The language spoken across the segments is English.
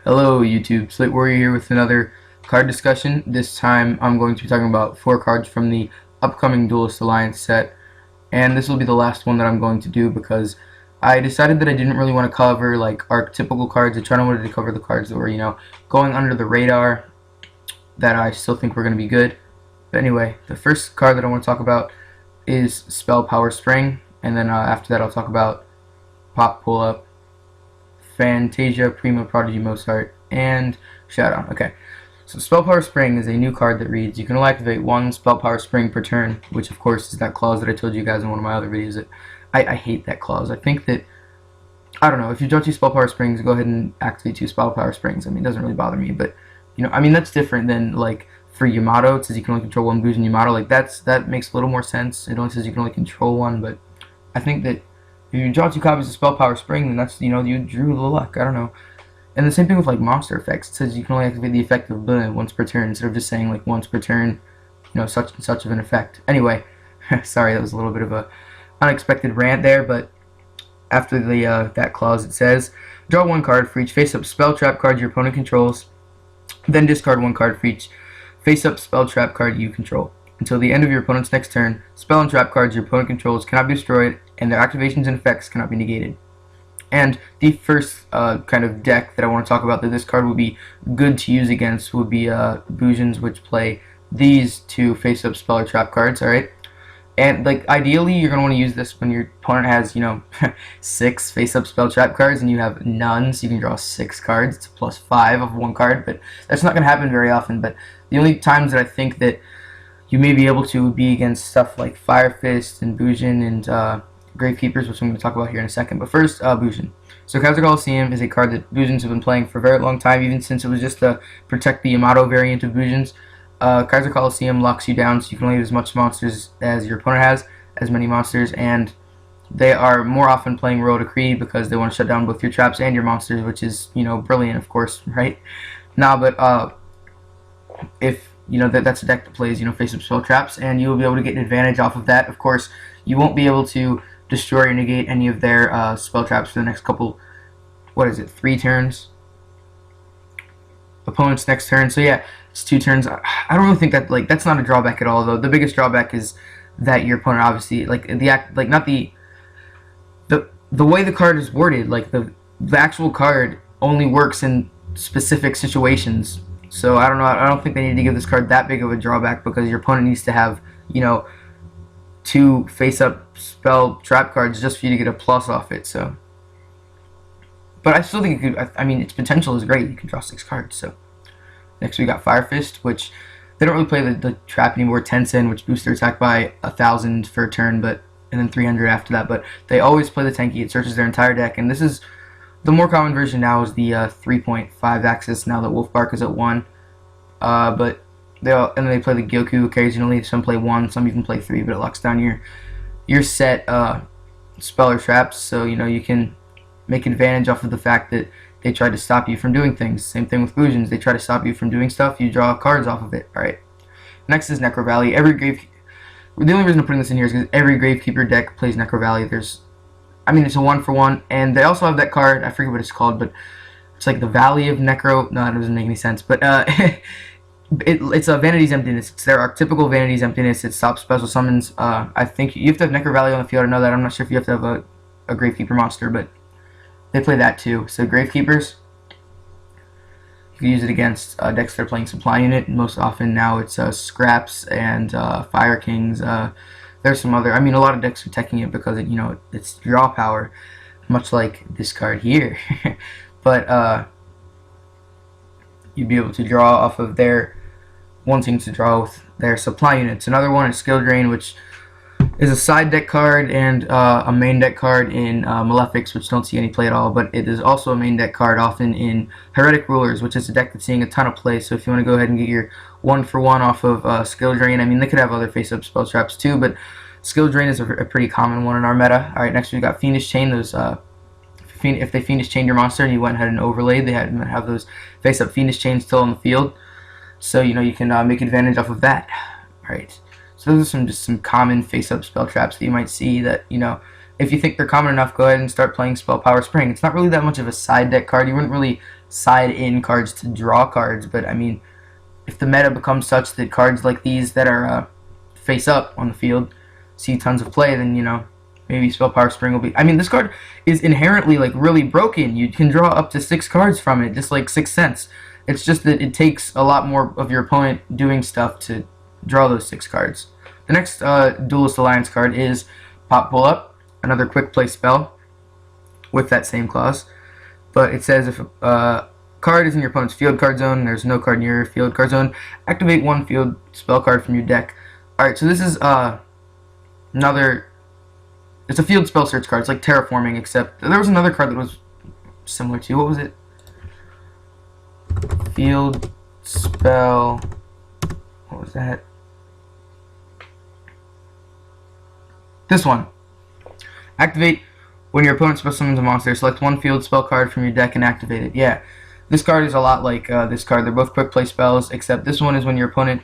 Hello YouTube, Slate Warrior here with another card discussion. This time I'm going to be talking about 4 cards from the upcoming Duelist Alliance set, and this will be the last one that I'm going to do because I decided that I didn't really want to cover like archetypical cards. I tried to wanted to cover the cards that were, going under the radar that I still think were going to be good. But anyway, the first card that I want to talk about is Spell Power Spring, and then after that I'll talk about Pop Pull Up, Fantasia Prima Prodigy Mozart, and Showdown. Okay, so Spell Power Spring is a new card that reads, you can only activate 1 Spell Power Spring per turn, which of course is that clause that I told you guys in one of my other videos that I hate that clause. I think that, I don't know, if you draw 2 Spell Power Springs, go ahead and activate 2 Spell Power Springs. I mean, it doesn't really bother me, but, that's different than, like, for Yamato. It says you can only control 1 Bujin Yamato. Like, that makes a little more sense. It only says you can only control 1, but I think that if you draw 2 copies of Spell Power Spring, then that's, you drew the luck. I don't know. And the same thing with, like, monster effects. It says you can only activate the effect of once per turn, instead of just saying, like, once per turn, such and such of an effect. Anyway, sorry, that was a little bit of a unexpected rant there, but after the that clause it says, draw 1 card for each face-up spell trap card your opponent controls, then discard 1 card for each face-up spell trap card you control. Until the end of your opponent's next turn, spell and trap cards your opponent controls cannot be destroyed, and their activations and effects cannot be negated. And the first kind of deck that I want to talk about that this card would be good to use against would be Bujins, which play these 2 face-up spell or trap cards, alright? And, like, ideally, you're going to want to use this when your opponent has, 6 face-up spell trap cards and you have none, so you can draw 6 cards. It's a +5 of 1 card, but that's not going to happen very often. But the only times that I think that you may be able to would be against stuff like Fire Fist and Bujin and Gravekeepers, which I'm going to talk about here in a second. But first, Bujin. So Kaiser Colosseum is a card that Bujins have been playing for a very long time, even since it was just to protect the Yamato variant of Bujins. Kaiser Colosseum locks you down, so you can only have as much monsters as your opponent has, as many monsters, and they are more often playing Royal Decree because they want to shut down both your traps and your monsters, which is, brilliant, of course, right? Nah, but if, that's a deck that plays, face-up spell traps, and you will be able to get an advantage off of that. Of course, you won't be able to destroy or negate any of their spell traps for the next couple, 3 turns? Opponent's next turn, so yeah, it's 2 turns. I don't really think that, like, that's not a drawback at all, though. The biggest drawback is that your opponent obviously, like, not the way the card is worded, like, the actual card only works in specific situations. So I don't know, I don't think they need to give this card that big of a drawback because your opponent needs to have, 2 face-up spell trap cards just for you to get a plus off it, so. But I still think it could, I mean, its potential is great. You can draw 6 cards, so. Next we got Fire Fist, which they don't really play the trap anymore. Tensen, which boosts their attack by 1,000 for a turn, and then 300 after that. But they always play the Tenki. It searches their entire deck, and this is the more common version now is the 3.5 axis. Now that Wolfbark is at 1, but and then they play the Gyokkou occasionally. Some play 1, some even play 3, but it locks down your set spell or traps, so you can make advantage off of the fact that they try to stop you from doing things. Same thing with Bujins. They try to stop you from doing stuff. You draw cards off of it. Alright. Next is Necrovalley. The only reason I'm putting this in here is because every Gravekeeper deck plays Necrovalley. It's a 1-for-1. And they also have that card. I forget what it's called, but it's like the Valley of Necro. No, that doesn't make any sense. But it's a Vanity's Emptiness. It's their archetypical Vanity's Emptiness. It stops special summons. I think you have to have Necrovalley on the field. I know that. I'm not sure if you have to have a Gravekeeper monster, but they play that too. So Gravekeepers, you can use it against decks that are playing Supply Unit. Most often now it's Scraps and Fire Kings. There's some other. A lot of decks are teching it because it's draw power, much like this card here. But you'd be able to draw off of their wanting to draw with their Supply Units. Another one is Skill Drain, which is a side deck card and a main deck card in Malefics, which don't see any play at all, but it is also a main deck card often in Heretic Rulers, which is a deck that's seeing a ton of play. So if you want to go ahead and get your 1-for-1 off of Skill Drain, they could have other face-up spell traps too, but Skill Drain is a pretty common one in our meta. Alright, next we got Fiendish Chain. Those if they Fiendish Chained your monster and you went ahead and overlaid, they have those face-up Fiendish Chains still on the field, so you can make advantage off of that. Alright. So those are just some common face-up spell traps that you might see that, if you think they're common enough, go ahead and start playing Spell Power Spring. It's not really that much of a side deck card. You wouldn't really side-in cards to draw cards, but I mean, if the meta becomes such that cards like these that are face up on the field see tons of play, then, you know, maybe Spell Power Spring will be... I mean, this card is inherently, like, really broken. You can draw up to 6 cards from it, just like 6 cents. It's just that it takes a lot more of your opponent doing stuff to draw those 6 cards. The next Duelist Alliance card is Pop Pull Up, another quick play spell with that same clause. But it says if a card is in your opponent's field card zone and there's no card in your field card zone, activate 1 field spell card from your deck. Alright, so this is another... It's a field spell search card. It's like Terraforming, except there was another card that was similar to... What was it? Field spell... What was that? This one. Activate when your opponent spell summons a monster. Select 1 field spell card from your deck and activate it. Yeah, this card is a lot like this card. They're both quick play spells, except this one is when your opponent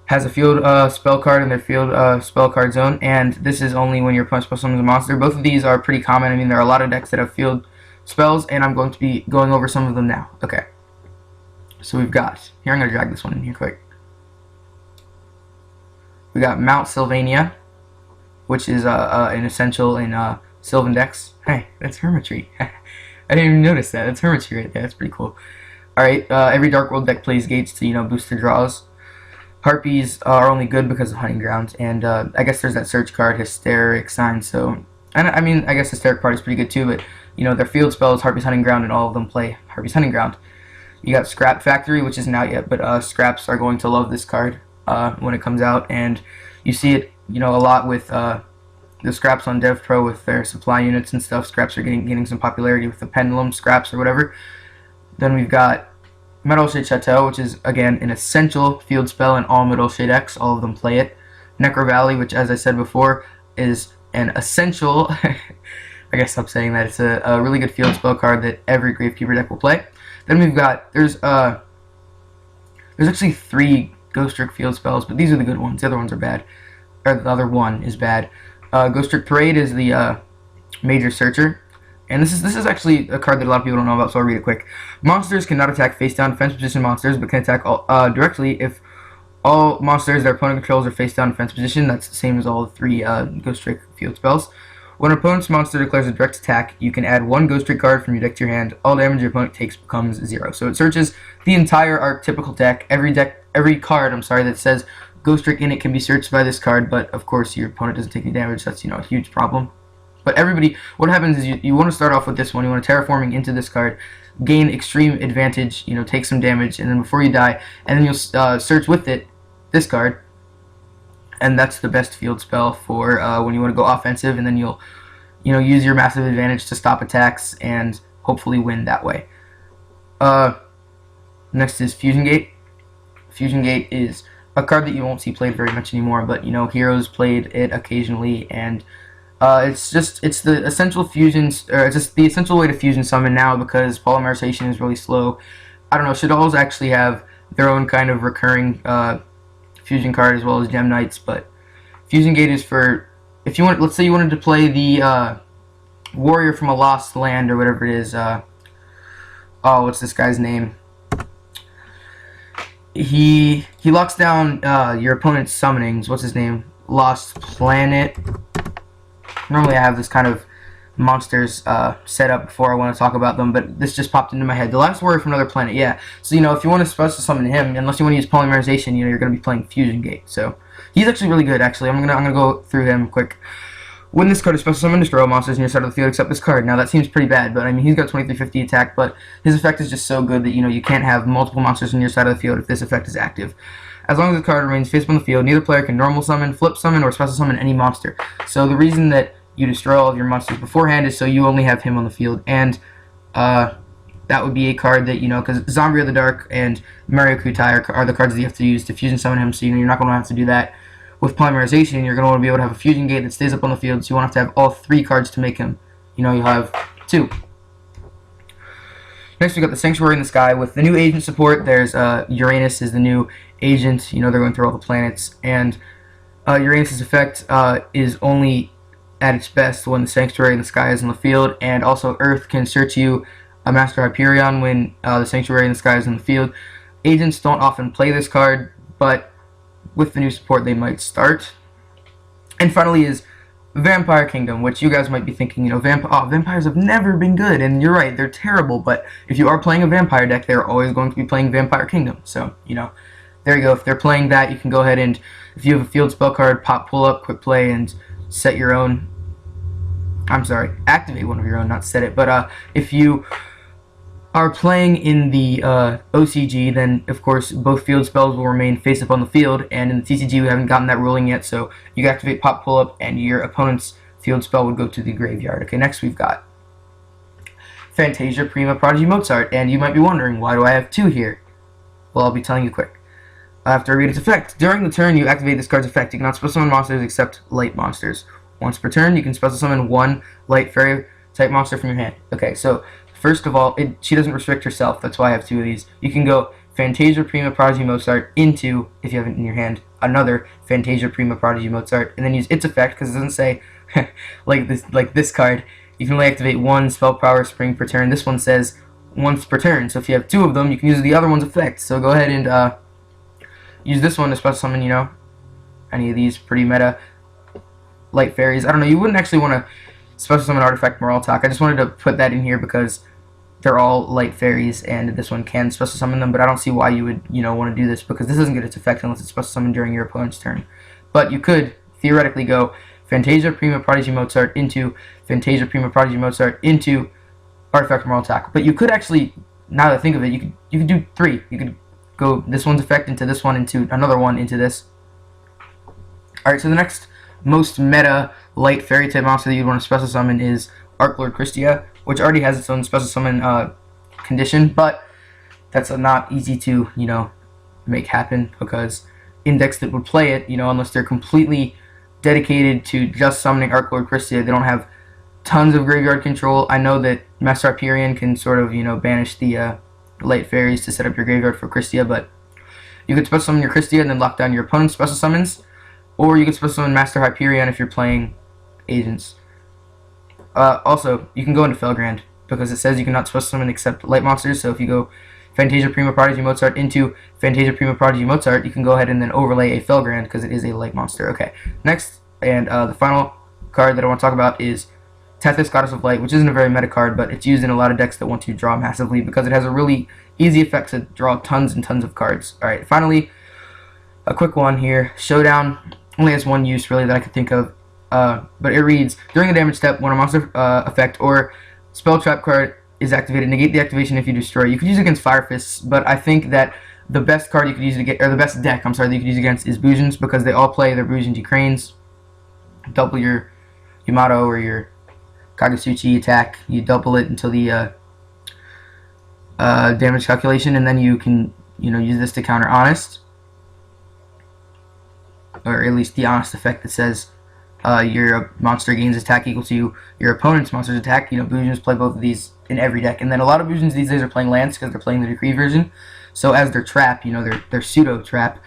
has a field spell card in their field spell card zone, and this is only when your opponent spell summons a monster. Both of these are pretty common. I mean, there are a lot of decks that have field spells, and I'm going to be going over some of them now. Okay. So we've got... Here, I'm going to drag this one in here quick. We got Mount Sylvania, which is an essential in Sylvan decks. Hey, that's Hermitree. I didn't even notice that. That's Hermitree right there. That's pretty cool. Alright, every Dark World deck plays gates to, you know, boost their draws. Harpies are only good because of Hunting Ground, and I guess there's that search card, Hysteric Sign, so... And I mean, I guess Hysteric Party is pretty good too, but, you know, their field spells, Harpies Hunting Ground, and all of them play Harpies Hunting Ground. You got Scrap Factory, which isn't out yet, but Scraps are going to love this card when it comes out, and you see it, you know, a lot with the Scraps on Dev Pro with their supply units and stuff. Scraps are getting some popularity with the Pendulum Scraps or whatever. Then we've got Madolche Chateau, which is, again, an essential field spell in all Madolche decks. All of them play it. Necrovalley, which, as I said before, is an essential... I guess I'm saying that. It's a really good field spell card that every Gravekeeper deck will play. Then we've got... There's actually 3 Ghostrick field spells, but these are the good ones. The other ones are bad. Or the other one is bad. Ghostrick Parade is the major searcher. And this is actually a card that a lot of people don't know about, so I'll read it quick. Monsters cannot attack face-down defense position monsters, but can attack directly if all monsters their opponent controls are face-down defense position. That's the same as all 3 Ghostrick field spells. When an opponent's monster declares a direct attack, you can add 1 Ghostrick card from your deck to your hand. All damage your opponent takes becomes 0. So it searches the entire archetypical deck. Every card, that says Ghostrick in it can be searched by this card, but of course your opponent doesn't take any damage. That's, you know, a huge problem. But everybody, what happens is you want to start off with this one. You want to Terraforming into this card, gain extreme advantage, you know, take some damage, and then before you die, and then you'll search with it this card, and that's the best field spell for when you want to go offensive, and then you'll, you know, use your massive advantage to stop attacks and hopefully win that way. Next is Fusion Gate. Fusion Gate is a card that you won't see played very much anymore, but, you know, heroes played it occasionally, and it's the essential fusions, or it's just the essential way to fusion summon now because Polymerization is really slow. I don't know, Shadolls actually have their own kind of recurring fusion card as well as Gem Knights, but Fusion Gate is for, if you want, let's say you wanted to play the Warrior from a Lost Land or whatever it is, what's this guy's name? He locks down your opponent's summonings. What's his name? Lost Planet. Normally I have this kind of monsters set up before I want to talk about them, but this just popped into my head. The Last Warrior from Another Planet, yeah. So, you know, if you want to special summon him, unless you want to use Polymerization, you know, you're going to be playing Fusion Gate. So, he's actually really good, actually. I'm gonna go through him quick. When this card is special summon, destroy all monsters on your side of the field except this card. Now, that seems pretty bad, but, I mean, he's got 2350 attack, but his effect is just so good that, you know, you can't have multiple monsters on your side of the field if this effect is active. As long as the card remains face on the field, neither player can normal summon, flip summon, or special summon any monster. So, the reason that you destroy all of your monsters beforehand is so you only have him on the field, and that would be a card that, you know, because Zombyra the Dark and Maryokutai are the cards that you have to use to fusion summon him, so, you know, you're not going to have to do that. With Polymerization, you're going to want to be able to have a Fusion Gate that stays up on the field, so you won't have to have all 3 cards to make him. You know, you'll have 2. Next, we got the Sanctuary in the Sky. With the new agent support, there's Uranus is the new agent. You know, they're going through all the planets, and Uranus' effect is only at its best when the Sanctuary in the Sky is on the field, and also Earth can search you a Master Hyperion when the Sanctuary in the Sky is in the field. Agents don't often play this card, but with the new support they might start. And finally is Vampire Kingdom, which you guys might be thinking, vampires have never been good, and you're right, they're terrible, but if you are playing a vampire deck, they're always going to be playing Vampire Kingdom, so, there you go. If they're playing that, you can go ahead and, if you have a field spell card, pop, pull up, quick play, and set your own, activate one of your own, not set it, but if you are playing in the OCG, then of course both field spells will remain face up on the field, and in the TCG we haven't gotten that ruling yet, so you activate pop pull up and your opponent's field spell would go to the graveyard. Okay, next we've got Fantasia Prima Prodigy Mozart, and you might be wondering, why do I have two here? Well, I'll be telling you quick. After I read its effect, during the turn you activate this card's effect. You cannot special summon monsters except light monsters. Once per turn, you can special summon one light fairy type monster from your hand. Okay, so first of all, she doesn't restrict herself. That's why I have two of these. You can go Fantasia Prima Prodigy Mozart into, if you have it in your hand, another Fantasia Prima Prodigy Mozart, and then use its effect, because it doesn't say, like this card, you can only activate one spell power spring per turn. This one says once per turn, so if you have two of them, you can use the other one's effect. So go ahead and use this one to special summon, any of these pretty meta light fairies. I don't know, you wouldn't actually want to special summon artifact Moralltach. I just wanted to put that in here because they're all light fairies, and this one can special summon them, but I don't see why you would, want to do this, because this doesn't get its effect unless it's special summoned during your opponent's turn. But you could theoretically go Fantasia Prima Prodigy Mozart into Fantasia Prima Prodigy Mozart into artifact Moralltach. But you could actually, now that I think of it, you could do three. You could go this one's effect into this one, into another one, into this. Alright, so the next most meta light fairy type monster that you'd want to special summon is Archlord Kristya, which already has its own special summon condition, but that's not easy to, make happen, because in decks that would play it, unless they're completely dedicated to just summoning Archlord Kristya, they don't have tons of graveyard control. I know that Master Hyperion can sort of, banish the light fairies to set up your graveyard for Kristya, but you could special summon your Kristya and then lock down your opponent's special summons, or you could special summon Master Hyperion if you're playing agents. Also, you can go into Felgrand, because it says you cannot special summon except light monsters, so if you go Fantasia Prima Prodigy Mozart into Fantasia Prima Prodigy Mozart, you can go ahead and then overlay a Felgrand, because it is a light monster. Okay, next, and the final card that I want to talk about is Tethys, Goddess of Light, which isn't a very meta card, but it's used in a lot of decks that want to draw massively, because it has a really easy effect to draw tons and tons of cards. Alright, finally, a quick one here. Showdown only has one use, really, that I could think of. But it reads, during the damage step, when a monster effect or spell trap card is activated, negate the activation if you destroy. You could use it against Fire Fists, but I think that the best card you could use to get, or the best deck, that you could use against is Bujins, because they all play their Bujingi Cranes. Double your Yamato or your Kagasuchi attack. You double it until the damage calculation, and then you can, use this to counter Honest, or at least the Honest effect that says your monster gains attack equal to your opponent's monster's attack. Bujins play both of these in every deck, and then a lot of Bujins these days are playing Lance because they're playing the Decree version. So as their trap, their pseudo trap,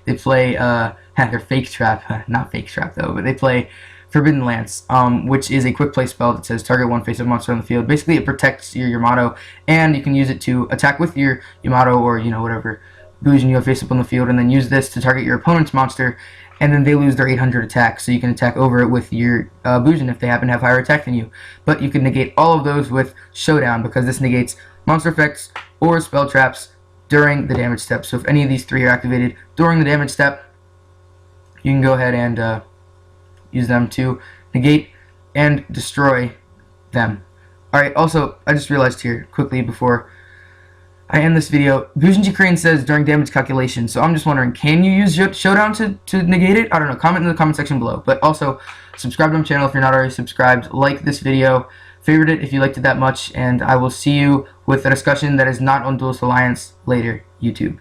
they play their fake trap, not fake trap though, but they play Forbidden Lance, which is a quick play spell that says target one face-up monster on the field. Basically, it protects your Yamato, and you can use it to attack with your Yamato or whatever Bujin you have face-up on the field, and then use this to target your opponent's monster, and then they lose their 800 attack, so you can attack over it with your Bujin if they happen to have higher attack than you. But you can negate all of those with Showdown, because this negates monster effects or spell traps during the damage step. So if any of these three are activated during the damage step, you can go ahead and use them to negate and destroy them. Alright, also, I just realized here, quickly before I end this video, Bujingi Crane says during damage calculation, so I'm just wondering, can you use Showdown to negate it? I don't know, comment in the comment section below. But also, subscribe to my channel if you're not already subscribed, like this video, favorite it if you liked it that much, and I will see you with a discussion that is not on Duelist Alliance later, YouTube.